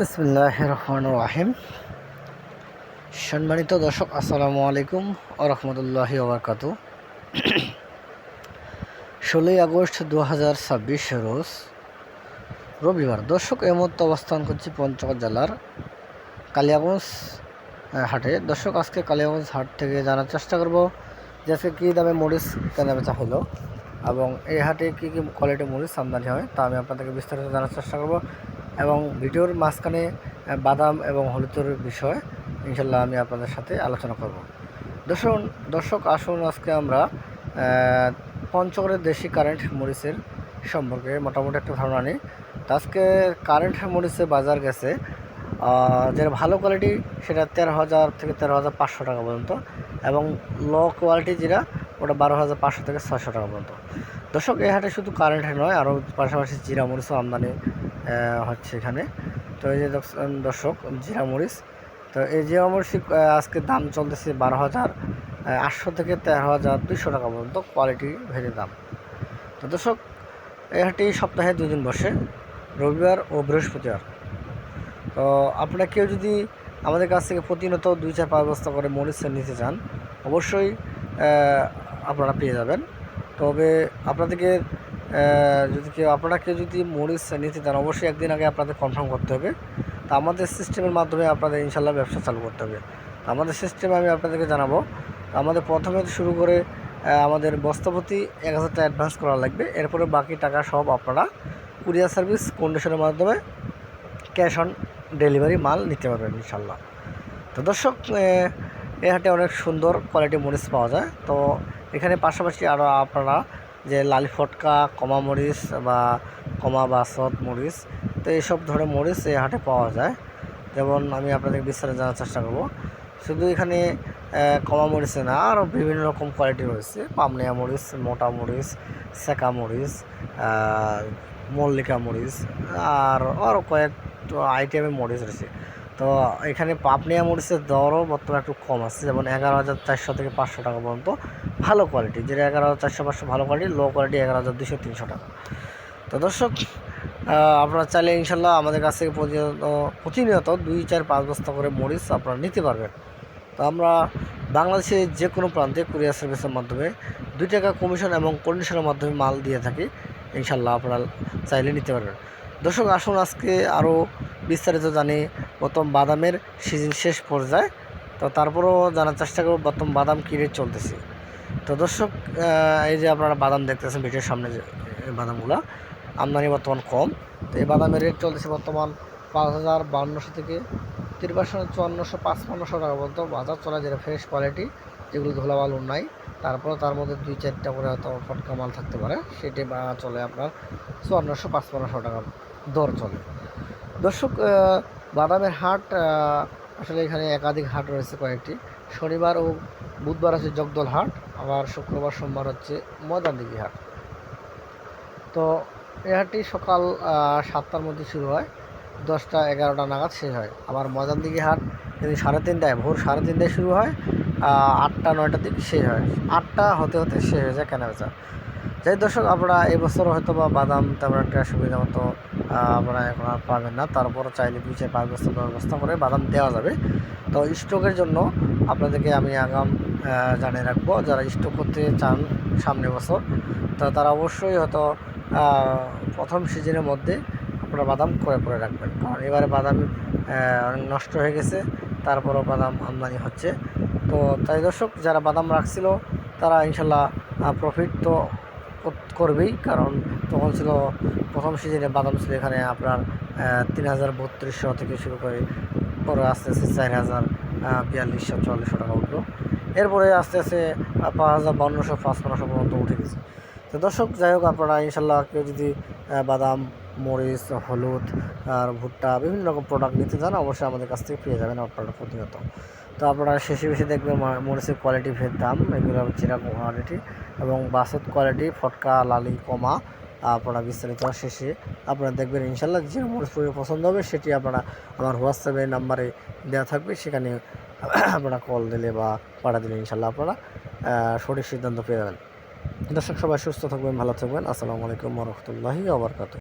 বিসমিল্লাহির রহমানির রহিম। সম্মানিত দর্শক, আসসালামু আলাইকুম ওয়া রাহমাতুল্লাহি ওয়া বারাকাতুহু। 16ই আগস্ট 2026 রোজ রবিবার। দর্শক, এই মুহূর্তে অবস্থান করছি পঞ্চগড় জেলার কালিয়াগঞ্জ হাটে। দর্শক, আজকে কালিয়াগঞ্জ হাট থেকে জানার চেষ্টা করব যে আজকে কী দামে মরিচ কেনাবেচা হলো এবং এই হাটে কী কী কোয়ালিটির মরিচ আমদানি হয় তা আমি আপনাদেরকে বিস্তারিত জানার চেষ্টা করব এবং ভিডিওর মাঝখানে বাদাম এবং হলুদের বিষয় ইনশাল্লাহ আমি আপনাদের সাথে আলোচনা করব। দর্শক আসুন আজকে আমরা পঞ্চগড়ের দেশি কারেন্ট মরিচের সম্পর্কে মোটামুটি একটা ধারণা নিই। তো আজকে কারেন্ট মরিচের বাজার গেছে যেটা ভালো কোয়ালিটি সেটা 13,000 থেকে 13,500 টাকা পর্যন্ত এবং লো কোয়ালিটি যেটা ওটা 12,500 থেকে 600 টাকা পর্যন্ত। দর্শক, এই হাটে শুধু কারেন্ট নয়, আরও পাশাপাশি জিরা মরিচও আমদানি হচ্ছে এখানে। তো এই যে দর্শক, জিরা মরিচ, তো এই জিরা মরিচ আজকে দাম চলতেছে 12,800 থেকে 13,200 টাকা পর্যন্ত কোয়ালিটি ভেদে দাম। তো দর্শক, এই হাটটি সপ্তাহে 2 দিন বসে, রবিবার ও বৃহস্পতিবার। তো আপনারা কেউ যদি আমাদের কাছ থেকে প্রতিনিয়ত 2-4-5 বস্তা করে মরিচ নিতে চান অবশ্যই আপনারা পেয়ে যাবেন। তবে আপনাদেরকে আপনারা কেউ যদি মরিচ নিতে চান অবশ্যই একদিন আগে আপনাদের কনফার্ম করতে হবে। তা আমাদের সিস্টেমের মাধ্যমে আপনাদের ইনশাল্লাহ ব্যবসা চালু করতে হবে। আমাদের সিস্টেমে আমি আপনাদেরকে জানাবো। আমাদের প্রথমে শুরু করে আমাদের বস্তাপতি 1,000 টাকা অ্যাডভান্স করা লাগবে। এরপরে বাকি টাকা সব আপনারা কুরিয়ার সার্ভিস কন্ডিশনের মাধ্যমে ক্যাশ অন ডেলিভারি মাল নিতে পারবেন ইনশাল্লাহ। তো দর্শক, এই হাটে অনেক সুন্দর কোয়ালিটি মরিচ পাওয়া যায়। তো এখানে পাশাপাশি আরও আপনারা যে লালি ফটকা, কমা মরিচ বা কমা বাসত মরিচ, তো এইসব ধরনের মরিচ এই হাটে পাওয়া যায়। যেমন আমি আপনাদের বিস্তারিত জানার চেষ্টা করব। শুধু এখানে কমা মরিচে না, আরও বিভিন্ন রকম কোয়ালিটি রয়েছে। পামনিয়া মরিচ, মোটা মরিচ, সেকা মরিচ, মল্লিকা মরিচ, আরও কয়েক আইটেমের মরিচ রয়েছে। তো এখানে পাপনিয়া মরিচের দরও বর্তমানে একটু কম আছে, যেমন 11,400 থেকে 500 টাকা পর্যন্ত ভালো কোয়ালিটি, যেটা 11,400-500 ভালো কোয়ালিটি, লো কোয়ালিটি 11,200-300 টাকা। তো দর্শক, আপনারা চাইলে ইনশাল্লাহ আমাদের কাছ থেকে প্রতিনিয়ত 2-4-5 বস্তা করে মরিচ আপনারা নিতে পারবেন। তো আমরা বাংলাদেশের যে কোনো প্রান্তে কুরিয়ার সার্ভিসের মাধ্যমে 2 টাকা কমিশন এবং কন্ডিশনের মাধ্যমে মাল দিয়ে থাকি। ইনশাল্লাহ আপনারা চাইলে নিতে পারবেন। দর্শক, আসুন আজকে আরও বিস্তারিত জানি বর্তমান বাদামের সিজন শেষ পর্যায়ে। তো তারপরেও জানার চেষ্টা করব বর্তমান বাদাম কী রেট চলতেছে। তো দর্শক, এই যে আপনারা বাদাম দেখতেছেন ভিডিওর সামনে, যে বাদামগুলো আমদানি বর্তমান কম। তো এই বাদামের রেট চলতেছে বর্তমান 5,500 থেকে 53,400-5500 টাকা পর্যন্ত বাজার চলে, যেটা ফ্রেশ কোয়ালিটি, যেগুলো ধুলাবালু নাই। তারপরে তার মধ্যে 2-4টা করে হয়তো ফটকা মাল থাকতে পারে, সেটি চলে আপনার 5400-5500 টাকা দর চলে। দর্শক, বাদামের হাট আসলে এখানে একাধিক হাট রয়েছে কয়েকটি। শনিবার ও বুধবার আছে জগদল হাট, আবার শুক্রবার সোমবার হচ্ছে ময়দানদিঘি হাট। তো এই হাটটি সকাল 7টার মধ্যে শুরু হয়, 10টা-11টা নাগাদ শেষ হয়। আবার ময়দানদিঘি হাট যদি 3:30টায়, ভোর 3:30টায় শুরু হয়, 8টা-9টার দিকে শেষ হয়। 8টা হতে হতে শেষ হয়ে যায় কেনাবেচা। যাই দর্শক, আপনারা এবছর হয়তো বা বাদাম তেমন একটা সুবিধা মতো আপনারা এখন আর পাবেন না। তারপরও চাইলে 2-4-5 বস্তা 10 বস্তা করে বাদাম দেওয়া যাবে। তো স্টকের জন্য আপনাদেরকে আমি আগাম জানিয়ে রাখবো, যারা স্টক করতে চান সামনে বছর, তো তারা অবশ্যই হয়তো প্রথম সিজনের মধ্যে আপনারা বাদাম করে রাখবেন, কারণ এবারে বাদাম অনেক নষ্ট হয়ে গেছে, তারপরও বাদাম আমদানি হচ্ছে। তো তাই দর্শক, যারা বাদাম রাখছিল তারা ইনশাল্লাহ প্রফিট তো করবেই, কারণ তখন ছিল প্রথম সিজনে বাদাম ছিল এখানে আপনার 3,3200 থেকে শুরু করে পরে আস্তে আস্তে 4,042-4,000 টাকা উঠলো। এরপরে আস্তে আস্তে 5,500-5,500 পর্যন্ত উঠে গেছে। তো দর্শক, যাই হোক, আপনারা ইনশাল্লাহ কেউ যদি বাদাম, মরিচ, হলুদ আর ভুট্টা বিভিন্ন রকম প্রোডাক্ট নিতে চান অবশ্যই আমাদের কাছ থেকে পেয়ে যাবেন আপনারা প্রতিনিয়ত। তো আপনারা শেষে বেশি দেখবেন মরিচের কোয়ালিটি ভেদ দাম, এগুলো চিরা কোয়ালিটি এবং বাসত কোয়ালিটি, ফটকা, লালি, কমা, আপনারা বিস্তারিত শেষে আপনারা দেখবেন ইনশাল্লাহ যে মরিচ পছন্দ হবে সেটি আপনারা আমার হোয়াটসঅ্যাপের নাম্বারে দেওয়া থাকবে, সেখানে আপনারা কল দিলে বা পাঠা দিলে ইনশাল্লাহ আপনারা সঠিক সিদ্ধান্ত পেয়ে যাবেন। দর্শক, সবাই সুস্থ থাকবেন, ভালো থাকবেন। আসসালামু আলাইকুম ওয়া রাহমাতুল্লাহি ওয়া বারাকাতুহু।